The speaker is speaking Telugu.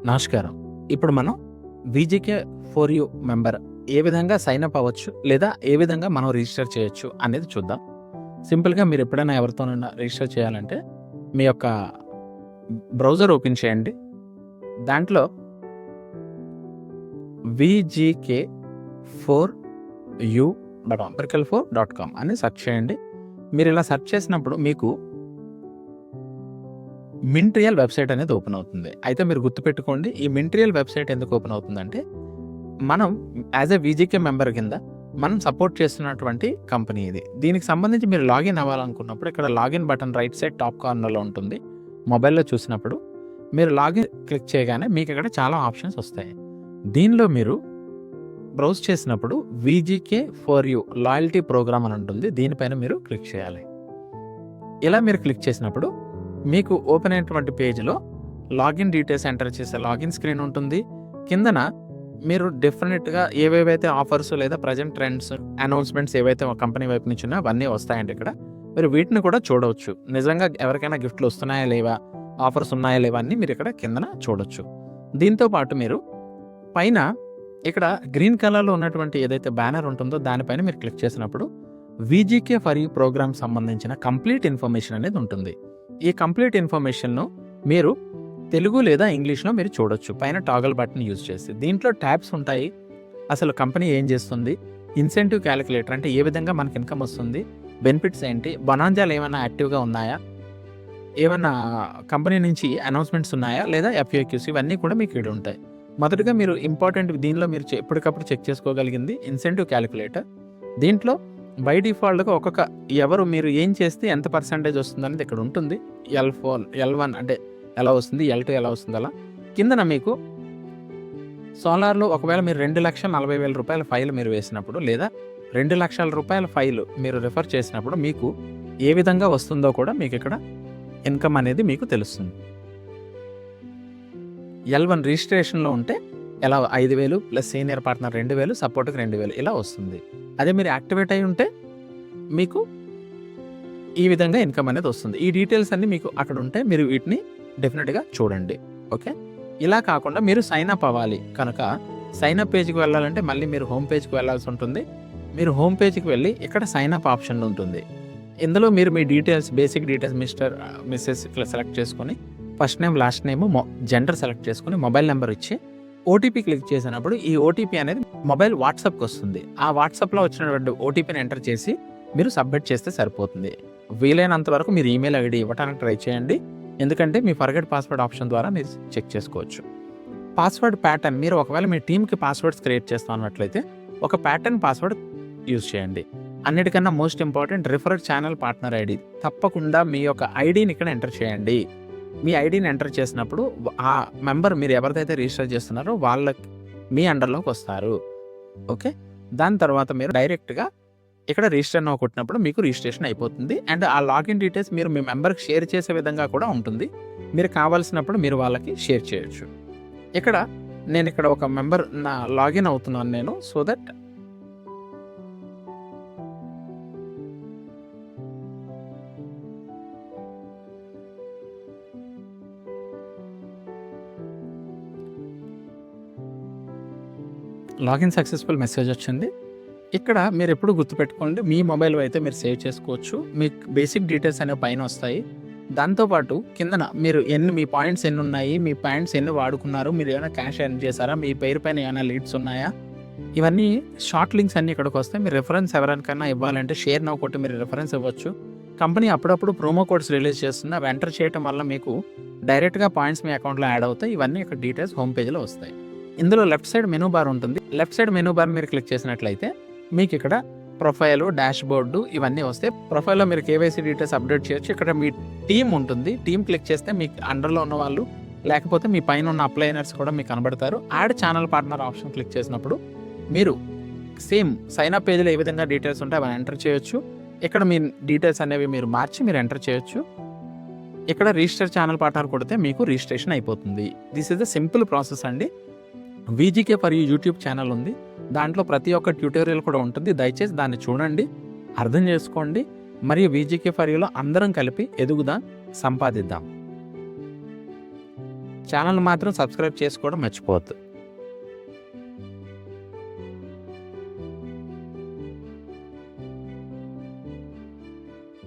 నమస్కారం. ఇప్పుడు మనం వీజీకే ఫర్ యూ మెంబర్ ఏ విధంగా సైన్ అప్ అవ్వచ్చు, లేదా ఏ విధంగా మనం రిజిస్టర్ చేయొచ్చు అనేది చూద్దాం. సింపుల్‌గా మీరు ఎప్పుడైనా ఎవరితోనైనా రిజిస్టర్ చేయాలంటే మీ యొక్క బ్రౌజర్ ఓపెన్ చేయండి. దాంట్లో vgk4u.com అని సెర్చ్ చేయండి. మీరు ఇలా సెర్చ్ చేసినప్పుడు మీకు మింట్రియల్ వెబ్సైట్ అనేది ఓపెన్ అవుతుంది. అయితే మీరు గుర్తుపెట్టుకోండి, ఈ మింట్రియల్ వెబ్సైట్ ఎందుకు ఓపెన్ అవుతుందంటే, మనం యాజ్ ఎ వీజీకే మెంబర్ కింద మనం సపోర్ట్ చేస్తున్నటువంటి కంపెనీ ఇది. దీనికి సంబంధించి మీరు లాగిన్ అవ్వాలనుకున్నప్పుడు ఇక్కడ login button right side top కార్నర్లో ఉంటుంది. మొబైల్లో చూసినప్పుడు మీరు లాగిన్ క్లిక్ చేయగానే మీకు ఇక్కడ చాలా ఆప్షన్స్ వస్తాయి. దీనిలో మీరు బ్రౌజ్ చేసినప్పుడు వీజీకే ఫర్ యూ లాయల్టీ ప్రోగ్రామ్ అని ఉంటుంది. దీనిపైన మీరు క్లిక్ చేయాలి. ఇలా మీరు క్లిక్ చేసినప్పుడు మీకు ఓపెన్ అయినటువంటి పేజ్లో లాగిన్ డీటెయిల్స్ ఎంటర్ చేసే లాగిన్ స్క్రీన్ ఉంటుంది. కిందన మీరు డెఫినెట్గా ఏవేవైతే ఆఫర్స్ లేదా ప్రజెంట్ ట్రెండ్స్ అనౌన్స్మెంట్స్ ఏవైతే కంపెనీ వైపు నుంచి ఉన్నాయో అవన్నీ వస్తాయండి. ఇక్కడ మీరు వీటిని కూడా చూడవచ్చు. నిజంగా ఎవరికైనా గిఫ్ట్లు వస్తున్నాయా లేవా, ఆఫర్స్ ఉన్నాయా లేవా అని మీరు ఇక్కడ కిందన చూడొచ్చు. దీంతో పాటు మీరు పైన ఇక్కడ గ్రీన్ కలర్లో ఉన్నటువంటి ఏదైతే బ్యానర్ ఉంటుందో దానిపైన మీరు క్లిక్ చేసినప్పుడు వీజీకే ఫర్ యూ ప్రోగ్రామ్ సంబంధించిన కంప్లీట్ ఇన్ఫర్మేషన్ అనేది ఉంటుంది. ఈ కంప్లీట్ ఇన్ఫర్మేషన్ను మీరు తెలుగు లేదా ఇంగ్లీష్లో మీరు చూడొచ్చు పైన టాగల్ బటన్ యూజ్ చేసి. దీంట్లో ట్యాబ్స్ ఉంటాయి. అసలు కంపెనీ ఏం చేస్తుంది, ఇన్సెంటివ్ క్యాలిక్యులేటర్ అంటే ఏ విధంగా మనకి ఇన్కమ్ వస్తుంది, బెనిఫిట్స్ ఏంటి, బనాంజాలు ఏమైనా యాక్టివ్గా ఉన్నాయా, ఏమైనా కంపెనీ నుంచి అనౌన్స్మెంట్స్ ఉన్నాయా, లేదా FAQs ఇవన్నీ కూడా మీకు ఇక్కడ ఉంటాయి. మొదటగా మీరు ఇంపార్టెంట్ దీనిలో మీరు ఎప్పటికప్పుడు చెక్ చేసుకోగలిగింది ఇన్సెంటివ్ క్యాలిక్యులేటర్. దీంట్లో బై డిఫాల్ట్గా ఒక్కొక్క ఎవరు మీరు ఏం చేస్తే ఎంత పర్సంటేజ్ వస్తుంది అనేది ఇక్కడ ఉంటుంది. L4 L1 అంటే ఎలా వస్తుంది, L2 ఎలా వస్తుంది. అలా కిందన మీకు సోలార్లో ఒకవేళ మీరు 2,40,000 రూపాయల ఫైల్ మీరు వేసినప్పుడు, లేదా 2,00,000 రూపాయల ఫైల్ మీరు రిఫర్ చేసినప్పుడు మీకు ఏ విధంగా వస్తుందో కూడా మీకు ఇక్కడ ఇన్కమ్ అనేది మీకు తెలుస్తుంది. L1 రిజిస్ట్రేషన్లో ఉంటే ఎలా 5,000 ప్లస్ సీనియర్ పార్ట్నర్ 2,000 సపోర్ట్కి 2,000 ఇలా వస్తుంది. అదే మీరు యాక్టివేట్ అయి ఉంటే మీకు ఈ విధంగా ఇన్కమ్ అనేది వస్తుంది. ఈ డీటెయిల్స్ అన్నీ మీకు అక్కడ ఉంటే మీరు వీటిని డెఫినెట్గా చూడండి. ఓకే, ఇలా కాకుండా మీరు సైన్ అప్ అవ్వాలి కనుక సైన్ అప్ పేజ్కి వెళ్ళాలంటే మళ్ళీ మీరు హోమ్ పేజ్కి వెళ్ళాల్సి ఉంటుంది. మీరు హోమ్ పేజ్కి వెళ్ళి ఇక్కడ సైన్ అప్ ఆప్షన్ ఉంటుంది. ఇందులో మీరు మీ details, basic details mister missus ఇట్లా సెలెక్ట్ చేసుకొని first name last name gender select చేసుకొని మొబైల్ నెంబర్ ఇచ్చి ఓటీపీ క్లిక్ చేసినప్పుడు ఈ ఓటీపీ అనేది మొబైల్ వాట్సాప్కి వస్తుంది. ఆ వాట్సాప్లో వచ్చినటువంటి ఓటీపీని ఎంటర్ చేసి మీరు సబ్మిట్ చేస్తే సరిపోతుంది. వీలైనంత వరకు మీరు ఈమెయిల్ ఐడి ఇవ్వడానికి ట్రై చేయండి. ఎందుకంటే మీ ఫర్గెట్ పాస్వర్డ్ ఆప్షన్ ద్వారా మీరు చెక్ చేసుకోవచ్చు. పాస్వర్డ్ ప్యాటర్న్ మీరు ఒకవేళ మీ టీమ్కి పాస్వర్డ్స్ క్రియేట్ చేస్తాం అన్నట్లయితే ఒక ప్యాటర్న్ పాస్వర్డ్ యూజ్ చేయండి. అన్నిటికన్నా most important referral channel partner ID. తప్పకుండా మీ యొక్క ఐడిని ఇక్కడ ఎంటర్ చేయండి. మీ ఐడిని ఎంటర్ చేసినప్పుడు ఆ మెంబర్ మీరు ఎవరిదైతే రిజిస్టర్ చేస్తున్నారో వాళ్ళకి మీ అండర్లోకి వస్తారు. ఓకే, దాని తర్వాత మీరు డైరెక్ట్గా ఇక్కడ రిజిస్టర్ నో కొట్టినప్పుడు మీకు రిజిస్ట్రేషన్ అయిపోతుంది. అండ్ ఆ లాగిన్ డీటెయిల్స్ మీరు మీ మెంబర్కి షేర్ చేసే విధంగా కూడా ఉంటుంది. మీరు కావాల్సినప్పుడు మీరు వాళ్ళకి షేర్ చేయొచ్చు. నేను ఇక్కడ ఒక మెంబర్ నా లాగిన్ అవుతున్నాను నేను. So that login successful message వచ్చింది. ఇక్కడ మీరు ఎప్పుడు గుర్తుపెట్టుకోండి, మీ మొబైల్ అయితే మీరు సేవ్ చేసుకోవచ్చు. మీకు బేసిక్ డీటెయిల్స్ అనేవి పైన వస్తాయి. దాంతోపాటు కిందన మీరు మీ పాయింట్స్ ఎన్ని ఉన్నాయి, మీ పాయింట్స్ ఎన్ని వాడుకున్నారు, మీరు ఏమైనా క్యాష్ ఎర్న్ చేశారా, మీ పేరు పైన ఏమైనా లీడ్స్ ఉన్నాయా, ఇవన్నీ షార్ట్ లింక్స్ అన్నీ ఇక్కడికి వస్తాయి. మీరు రిఫరెన్స్ ఎవరికైనా ఇవ్వాలంటే షేర్ నౌ కొట్టి మీరు రిఫరెన్స్ ఇవ్వచ్చు. కంపెనీ అప్పుడప్పుడు ప్రోమో కోడ్స్ రిలీజ్ చేస్తుంది. అవి ఎంటర్ చేయడం వల్ల మీకు డైరెక్ట్గా పాయింట్స్ మీ అకౌంట్లో యాడ్ అవుతాయి. ఇవన్నీ ఇక్కడ డీటెయిల్స్ హోమ్ పేజ్లో వస్తాయి. ఇందులో లెఫ్ట్ సైడ్ మెనూ బార్ ఉంటుంది. లెఫ్ట్ సైడ్ మెనూ బార్ మీరు క్లిక్ చేసినట్లయితే మీకు ఇక్కడ ప్రొఫైలు, డాష్ బోర్డు ఇవన్నీ వస్తాయి. ప్రొఫైల్లో మీరు కేవైసీ డీటెయిల్స్ అప్డేట్ చేయొచ్చు. ఇక్కడ మీ టీమ్ ఉంటుంది. టీమ్ క్లిక్ చేస్తే మీకు అండర్లో ఉన్న వాళ్ళు, లేకపోతే మీ పైన ఉన్న అప్లైనర్స్ కూడా మీకు కనబడతారు. Add channel partner option click చేసినప్పుడు మీరు సేమ్ సైన్ అప్ పేజ్లో ఏ విధంగా డీటెయిల్స్ ఉంటాయి అవన్నీ ఎంటర్ చేయొచ్చు. ఇక్కడ మీ డీటెయిల్స్ అనేవి మీరు మార్చి మీరు ఎంటర్ చేయొచ్చు. ఇక్కడ రిజిస్టర్ ఛానల్ పార్ట్నర్ కొడితే మీకు రిజిస్ట్రేషన్ అయిపోతుంది. This is the simple process అండి. వీజీకే ఫర్ యూ యూట్యూబ్ ఛానల్ ఉంది. దాంట్లో ప్రతి ఒక్క ట్యూటోరియల్ కూడా ఉంటుంది. దయచేసి దాన్ని చూడండి, అర్థం చేసుకోండి. మరియు వీజీకే ఫర్ యూలో అందరం కలిపి ఎదుగుదాం, సంపాదిద్దాం. ఛానల్ మాత్రం సబ్స్క్రైబ్ చేసుకోవడం మర్చిపోవద్దు.